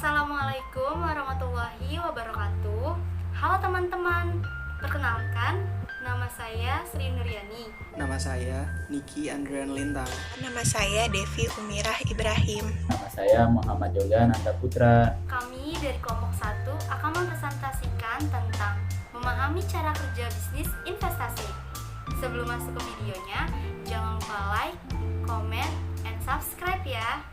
Assalamualaikum warahmatullahi wabarakatuh. Halo teman-teman, perkenalkan, nama saya Sri Nuryani. Nama saya Niki Andrian Lintang. Nama saya Devi Umirah Ibrahim. Nama saya Muhammad Yoga Nanda Putra. Kami dari kelompok 1 akan mempresentasikan tentang memahami cara kerja bisnis investasi. Sebelum masuk ke videonya, jangan lupa like, comment, and subscribe ya.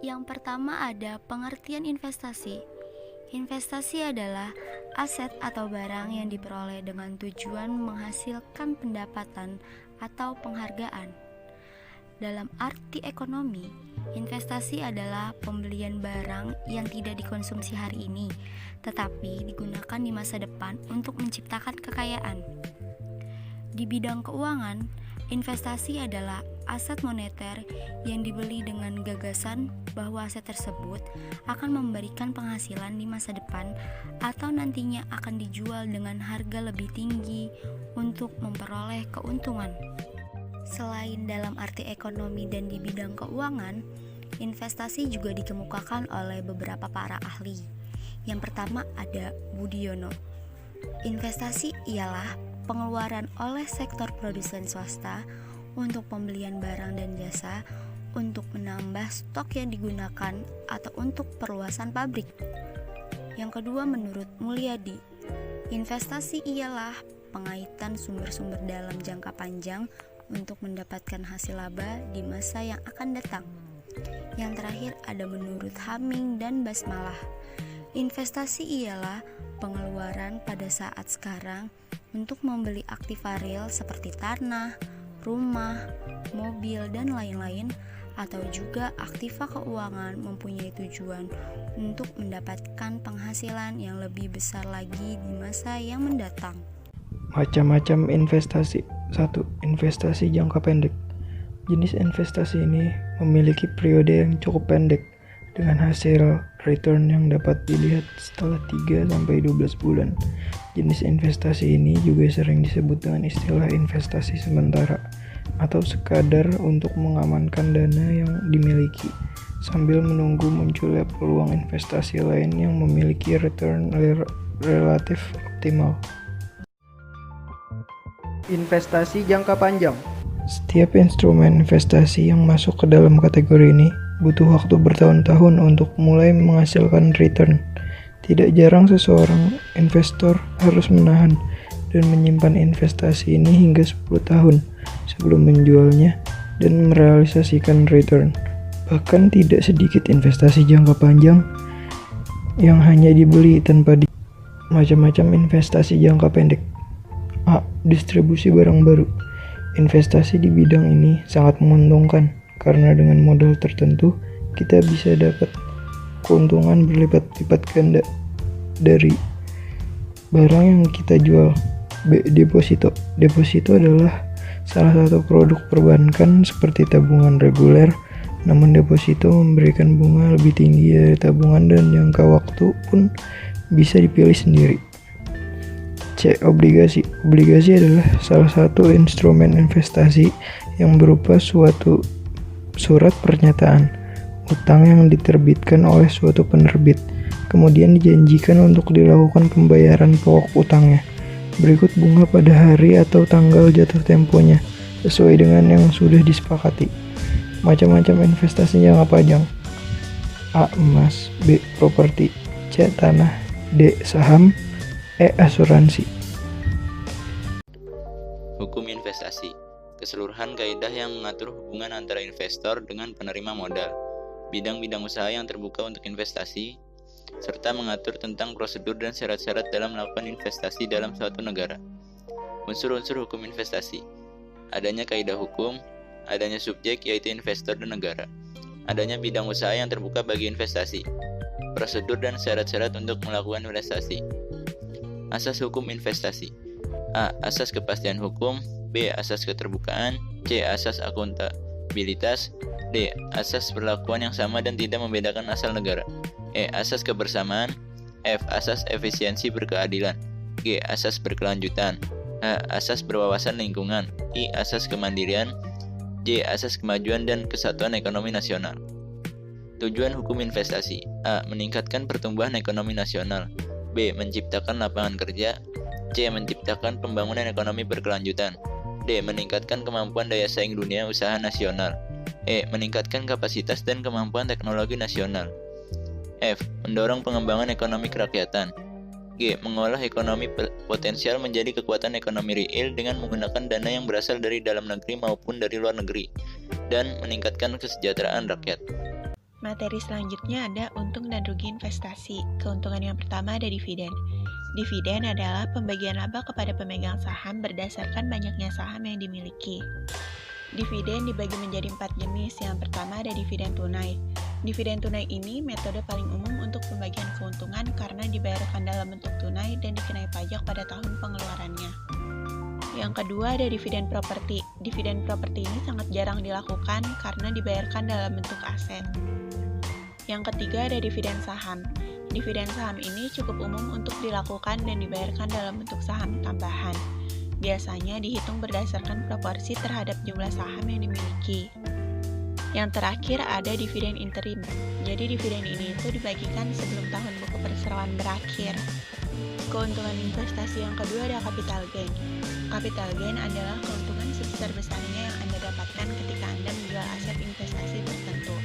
Yang pertama ada pengertian investasi. Investasi adalah aset atau barang yang diperoleh dengan tujuan menghasilkan pendapatan atau penghargaan. Dalam arti ekonomi, investasi adalah pembelian barang yang tidak dikonsumsi hari ini, tetapi digunakan di masa depan untuk menciptakan kekayaan. Di bidang keuangan, investasi adalah aset moneter yang dibeli dengan gagasan bahwa aset tersebut akan memberikan penghasilan di masa depan atau nantinya akan dijual dengan harga lebih tinggi untuk memperoleh keuntungan. Selain dalam arti ekonomi dan di bidang keuangan, investasi juga dikemukakan oleh beberapa para ahli. Yang pertama ada Budiono. Investasi ialah pengeluaran oleh sektor produsen swasta untuk pembelian barang dan jasa, untuk menambah stok yang digunakan, atau untuk perluasan pabrik. Yang kedua menurut Mulyadi, investasi ialah pengaitan sumber-sumber dalam jangka panjang untuk mendapatkan hasil laba di masa yang akan datang. Yang terakhir ada menurut Haming dan Basmalah, investasi ialah pengeluaran pada saat sekarang untuk membeli aktiva real seperti tanah, rumah, mobil, dan lain-lain, atau juga aktiva keuangan mempunyai tujuan untuk mendapatkan penghasilan yang lebih besar lagi di masa yang mendatang. Macam-macam investasi. 1. Investasi jangka pendek. Jenis investasi ini memiliki periode yang cukup pendek dengan hasil return yang dapat dilihat setelah 3-12 bulan. Jenis investasi ini juga sering disebut dengan istilah investasi sementara atau sekadar untuk mengamankan dana yang dimiliki sambil menunggu munculnya peluang investasi lain yang memiliki return relatif optimal. Investasi jangka panjang. Setiap instrumen investasi yang masuk ke dalam kategori ini butuh waktu bertahun-tahun untuk mulai menghasilkan return. Tidak jarang seseorang investor harus menahan dan menyimpan investasi ini hingga 10 tahun sebelum menjualnya dan merealisasikan return. Bahkan tidak sedikit investasi jangka panjang yang hanya dibeli tanpa macam-macam investasi jangka pendek. A. Distribusi barang baru. Investasi di bidang ini sangat menguntungkan karena dengan modal tertentu kita bisa dapat keuntungan berlipat-lipat ganda dari barang yang kita jual. B. Deposito. Deposito adalah salah satu produk perbankan seperti tabungan reguler, namun deposito memberikan bunga lebih tinggi dari tabungan dan jangka waktu pun bisa dipilih sendiri. C. Obligasi. Obligasi adalah salah satu instrumen investasi yang berupa suatu surat pernyataan utang yang diterbitkan oleh suatu penerbit, kemudian dijanjikan untuk dilakukan pembayaran pokok utangnya. Berikut bunga pada hari atau tanggal jatuh temponya, sesuai dengan yang sudah disepakati. Macam-macam investasi jangka panjang. A. Emas. B. Properti. C. Tanah. D. Saham. E. Asuransi. Hukum investasi. Keseluruhan kaidah yang mengatur hubungan antara investor dengan penerima modal, bidang-bidang usaha yang terbuka untuk investasi, serta mengatur tentang prosedur dan syarat-syarat dalam melakukan investasi dalam suatu negara. Unsur-unsur hukum investasi. Adanya kaidah hukum, adanya subjek yaitu investor dan negara, adanya bidang usaha yang terbuka bagi investasi, prosedur dan syarat-syarat untuk melakukan investasi. Asas hukum investasi. A. Asas kepastian hukum. B. Asas keterbukaan, C. Asas akuntabilitas, D. Asas perlakuan yang sama dan tidak membedakan asal negara, E. Asas kebersamaan, F. Asas efisiensi berkeadilan, G. Asas berkelanjutan, H. Asas berwawasan lingkungan, I. Asas kemandirian, J. Asas kemajuan dan kesatuan ekonomi nasional. Tujuan hukum investasi: A. Meningkatkan pertumbuhan ekonomi nasional, B. Menciptakan lapangan kerja, C. Menciptakan pembangunan ekonomi berkelanjutan, D. Meningkatkan kemampuan daya saing dunia usaha nasional, E. Meningkatkan kapasitas dan kemampuan teknologi nasional, F. Mendorong pengembangan ekonomi kerakyatan, G. Mengolah ekonomi potensial menjadi kekuatan ekonomi real dengan menggunakan dana yang berasal dari dalam negeri maupun dari luar negeri, dan meningkatkan kesejahteraan rakyat. Materi selanjutnya ada untung dan rugi investasi. Keuntungan yang pertama ada dividen. Dividen adalah pembagian laba kepada pemegang saham berdasarkan banyaknya saham yang dimiliki. Dividen dibagi menjadi 4 jenis. Yang pertama ada dividen tunai. Dividen tunai ini metode paling umum untuk pembagian keuntungan karena dibayarkan dalam bentuk tunai dan dikenai pajak pada tahun pengeluarannya. Yang kedua ada dividen properti. Dividen properti ini sangat jarang dilakukan karena dibayarkan dalam bentuk aset. Yang ketiga ada dividen saham. Dividen saham ini cukup umum untuk dilakukan dan dibayarkan dalam bentuk saham tambahan. Biasanya dihitung berdasarkan proporsi terhadap jumlah saham yang dimiliki. Yang terakhir ada dividen interim. Jadi dividen ini itu dibagikan sebelum tahun buku perseroan berakhir. Keuntungan investasi yang kedua ada capital gain. Capital gain adalah keuntungan sebesar-besarnya yang Anda dapatkan ketika Anda menjual aset investasi tertentu.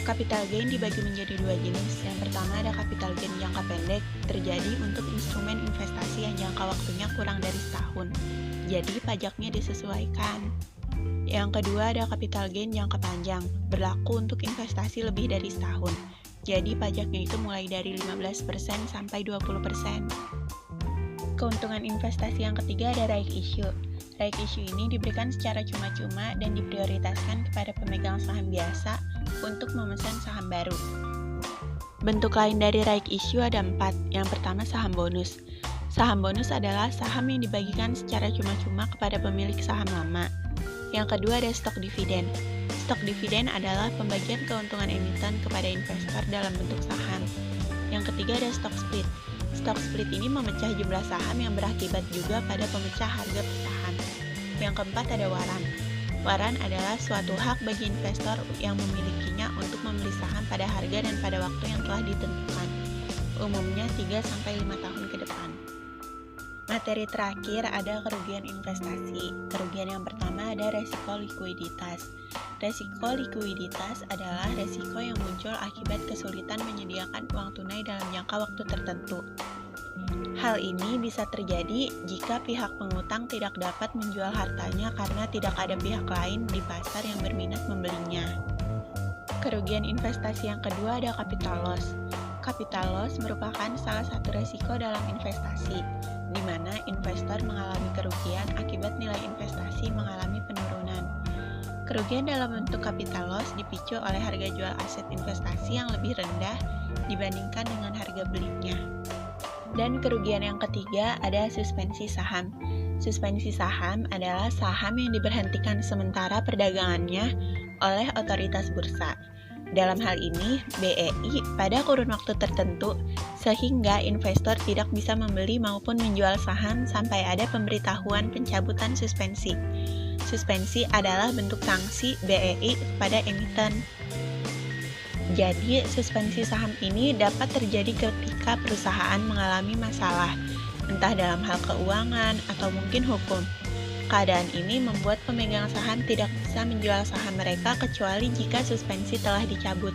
Capital gain dibagi menjadi 2 jenis. Yang pertama ada capital gain jangka pendek, terjadi untuk instrumen investasi yang jangka waktunya kurang dari setahun. Jadi pajaknya disesuaikan. Yang kedua ada capital gain jangka panjang, berlaku untuk investasi lebih dari setahun. Jadi pajaknya itu mulai dari 15% sampai 20%. Keuntungan investasi yang ketiga ada right issue. Right issue ini diberikan secara cuma-cuma dan diprioritaskan kepada pemegang saham biasa untuk memesan saham baru. Bentuk lain dari right issue ada 4. Yang pertama saham bonus. Saham bonus adalah saham yang dibagikan secara cuma-cuma kepada pemilik saham lama. Yang kedua ada stok dividen. Stok dividen adalah pembagian keuntungan emiten kepada investor dalam bentuk saham. Yang ketiga ada stok split. Stok split ini memecah jumlah saham yang berakibat juga pada pemecah harga saham. Yang keempat ada waran. Waran adalah suatu hak bagi investor yang memilikinya untuk membeli saham pada harga dan pada waktu yang telah ditentukan. Umumnya 3-5 tahun ke depan. Materi terakhir ada kerugian investasi. Kerugian yang pertama ada resiko likuiditas. Resiko likuiditas adalah resiko yang muncul akibat kesulitan menyediakan uang tunai dalam jangka waktu tertentu. Hal ini bisa terjadi jika pihak pengutang tidak dapat menjual hartanya karena tidak ada pihak lain di pasar yang berminat membelinya. Kerugian investasi yang kedua ada capital loss. Capital loss merupakan salah satu resiko dalam investasi, di mana investor mengalami kerugian akibat nilai investasi mengalami penurunan. Kerugian dalam bentuk capital loss dipicu oleh harga jual aset investasi yang lebih rendah dibandingkan dengan harga belinya. Dan kerugian yang ketiga ada suspensi saham. Suspensi saham adalah saham yang diberhentikan sementara perdagangannya oleh otoritas bursa. Dalam hal ini, BEI pada kurun waktu tertentu, sehingga investor tidak bisa membeli maupun menjual saham sampai ada pemberitahuan pencabutan suspensi. Suspensi adalah bentuk sanksi BEI kepada emiten. Jadi, suspensi saham ini dapat terjadi ketika perusahaan mengalami masalah, entah dalam hal keuangan atau mungkin hukum. Keadaan ini membuat pemegang saham tidak bisa menjual saham mereka kecuali jika suspensi telah dicabut.